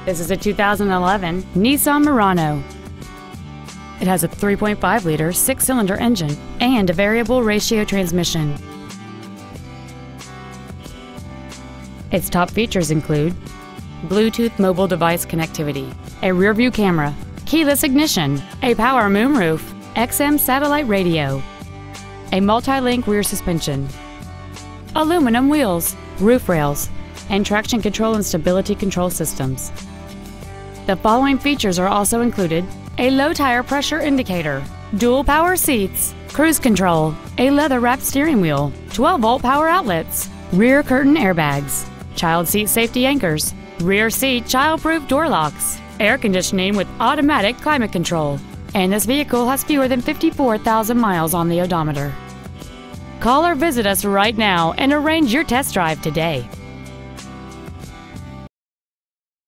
This is a 2011 Nissan Murano. It has a 3.5-liter six-cylinder engine and a variable ratio transmission. Its top features include Bluetooth mobile device connectivity, a rear-view camera, keyless ignition, a power moonroof, XM satellite radio, a multi-link rear suspension, aluminum wheels, roof rails, and traction control and stability control systems. The following features are also included: a low tire pressure indicator, dual power seats, cruise control, a leather-wrapped steering wheel, 12-volt power outlets, rear curtain airbags, child seat safety anchors, rear seat child-proof door locks, air conditioning with automatic climate control, and this vehicle has fewer than 54,000 miles on the odometer. Call or visit us right now and arrange your test drive today.